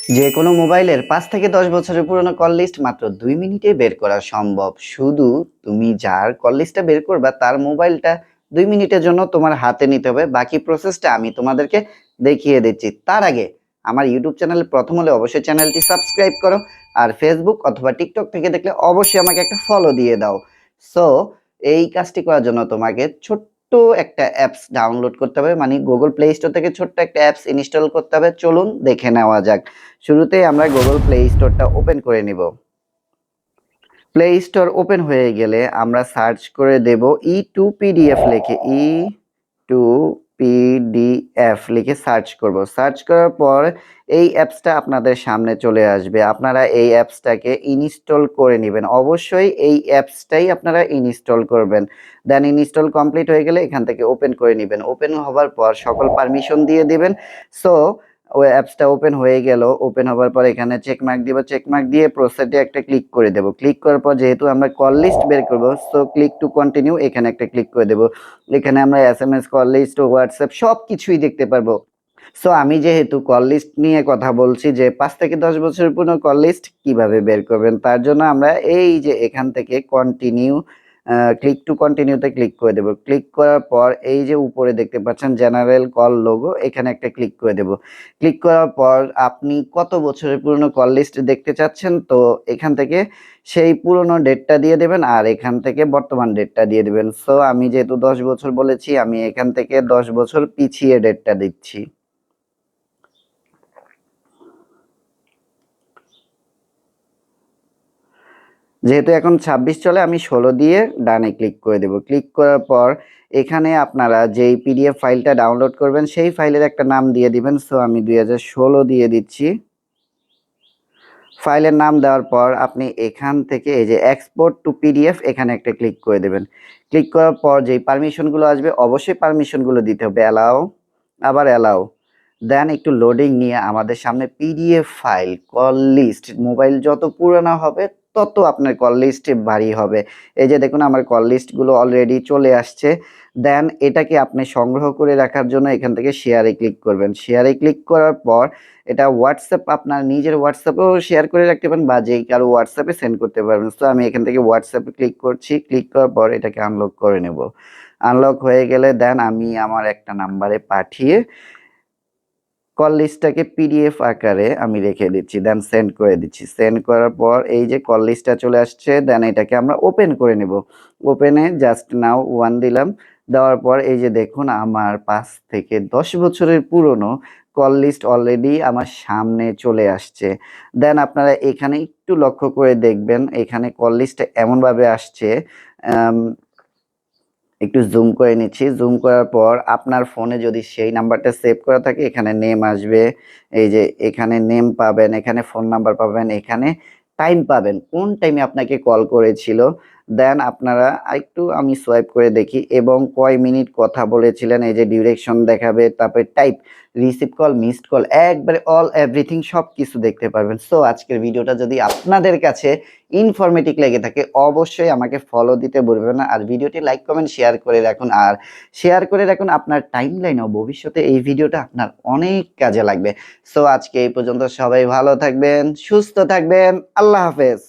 যে কোনো মোবাইলের 5 থেকে 10 বছরের পুরনো কল লিস্ট মাত্র 2 মিনিটে বের করা সম্ভব। শুধু তুমি যার কল লিস্টটা বের করবা তার মোবাইলটা 2 মিনিটের জন্য তোমার হাতে নিতে হবে। বাকি প্রসেসটা আমি তোমাদেরকে দেখিয়ে দিচ্ছি। তার আগে আমার ইউটিউব চ্যানেলে প্রথম হলে অবশ্যই চ্যানেলটি সাবস্ক্রাইব করো। আর ফেসবুক অথবা টিকটক থেকে দেখলে অবশ্যই আমাকে একটা ফলো দিয়ে দাও। সো এই কাজটি করার জন্য তোমাকে ছোট্ট একটা অ্যাপস ডাউনলোড করতে হবে, মানে গুগল প্লে স্টোর থেকে ছোট্ট একটা অ্যাপস ইনস্টল করতে হবে। চলুন দেখে নেওয়া যাক। শুরুতেই আমরা গুগল প্লে স্টোরটা ওপেন করে নিব। প্লে স্টোর ওপেন হয়ে গেলে আমরা সার্চ করে দেব E2PDF লিখে, E2PDF লিখে সার্চ করব। সার্চ করার পর এই অ্যাপসটা আপনাদের সামনে চলে আসবে। আপনারা এই অ্যাপসটাকে ইনস্টল করে নেবেন। অবশ্যই এই অ্যাপসটাই আপনারা ইনস্টল করবেন। দেন ইনস্টল কমপ্লিট হয়ে গেলে এখান থেকে ওপেন করে নেবেন। ওপেন হওয়ার পর সকল পারমিশন দিয়ে দিবেন। সো ওই অ্যাপসটা ওপেন হয়ে গেল। ওপেন হওয়ার পর এখানে চেক মার্ক দিব। চেক মার্ক দিয়ে প্রসেসে একটা ক্লিক করে দেব। ক্লিক করার পর যেহেতু আমরা কল লিস্ট বের করব, সো ক্লিক টু কন্টিনিউ এখানে একটা ক্লিক করে দেব। এখানে আমরা এসএমএস, কল লিস্ট, হোয়াটসঅ্যাপ সবকিছুই দেখতে পারবো। সো আমি যেহেতু কল লিস্ট নিয়ে কথা বলছি যে 5 থেকে 10 বছরের পুরনো কল লিস্ট কিভাবে বের করবেন, তার জন্য আমরা এই যে এখান থেকে কন্টিনিউ, ক্লিক টু কন্টিনিউতে ক্লিক করে দেব। ক্লিক করার পর এই যে উপরে দেখতে পাচ্ছেন জেনারেল কল লোগো, এখানে একটা ক্লিক করে দেব। ক্লিক করার পর আপনি কত বছরের পুরনো কল লিস্ট দেখতে চাচ্ছেন, তো এখান থেকে সেই পুরনো ডেটটা দিয়ে দেবেন আর এখান থেকে বর্তমান ডেটটা দিয়ে দেবেন। সো আমি যেহেতু 10 বছর বলেছি, আমি এখান থেকে 10 বছর পিছিয়ে ডেটটা দিচ্ছি। যেহেতু এখন 26 চলে, আমি 16 দিয়ে ডানে ক্লিক করে দেব। ক্লিক করার পর এখানে আপনারা যেই পিডিএফ ফাইলটা ডাউনলোড করবেন সেই ফাইলের একটা নাম দিয়ে দিবেন। সো আমি 2016 দিয়ে দিচ্ছি। ফাইলের নাম দেওয়ার পর আপনি এখান থেকে এই যে এক্সপোর্ট টু পিডিএফ এখানে একটা ক্লিক করে দেবেন। ক্লিক করার পর যেই পারমিশনগুলো আসবে অবশ্যই পারমিশনগুলো দিতে হবে। অ্যালাও, আবার অ্যালাও। দেন একটু লোডিং নিয়ে আমাদের সামনে PDF file call list, mobile যত পুরানো হবে তত আপনার কল লিস্ট ভারী হবে। এই যে দেখুন আমার কল লিস্টগুলো অলরেডি চলে আসছে। দেন এটাকে আপনি সংগ্রহ করে রাখার জন্য এখান থেকে শেয়ারে ক্লিক করবেন। শেয়ারে ক্লিক করার পর এটা হোয়াটসঅ্যাপ, আপনার নিজের হোয়াটসঅ্যাপেও শেয়ার করে রাখতে পারেন বা যেই কারো হোয়াটসঅ্যাপে সেন্ড করতে পারবেন। সো আমি এখান থেকে হোয়াটসঅ্যাপে ক্লিক করছি। ক্লিক করার পর এটাকে আনলক করে নেব। আনলক হয়ে গেলে দেন আমি আমার একটা নাম্বারে পাঠিয়ে কল লিস্টটাকে পিডিএফ আকারে আমি রেখে দিচ্ছি। দেন সেন্ড করে দিচ্ছি। সেন্ড করার পর এই যে কল লিস্টটা চলে আসছে। দেন এটাকে আমরা ওপেন করে নেব। ওপেনে জাস্ট নাও 1 দিলাম। দেওয়ার পর এই যে দেখুন আমার 5 থেকে 10 বছরের পুরনো কল লিস্ট অলরেডি আমার সামনে চলে আসছে। দেন আপনারা এখানে একটু লক্ষ্য করে দেখবেন, এখানে কল লিস্টটা এমনভাবে আসছে, আম একটু জুম করে নিচ্ছি। জুম করার পর আপনার ফোনে যদি সেই নাম্বারটা সেভ করা থাকে এখানে নেম আসবে। এই যে এখানে নেম পাবেন, এখানে ফোন নাম্বার পাবেন, এখানে টাইম পাবেন, কোন টাইমে আপনাকে কল করেছিল। দেন আপনারা আরেকটু আমি সোয়াইপ করে দেখি এবং কয় মিনিট কথা বলেছিলেন, এই যে ডিউরেশন দেখাবে, তারপরে type, receive call, missed call, একবারে অল এভরিথিং সবকিছু দেখতে পারবেন। সো আজকের ভিডিওটা যদি আপনাদের কাছে ইনফরমেটিভ লেগে থাকে অবশ্যই আমাকে ফলো দিতে ভুলবেন না। আর ভিডিওটি লাইক, কমেন্ট, শেয়ার করে রাখুন। আর শেয়ার করে রাখুন আপনার টাইমলাইনেও, ভবিষ্যতে এই ভিডিওটা আপনার অনেক কাজে লাগবে। সো আজকে এই পর্যন্ত, সবাই ভালো থাকবেন, সুস্থ থাকবেন। আল্লাহ হাফেজ।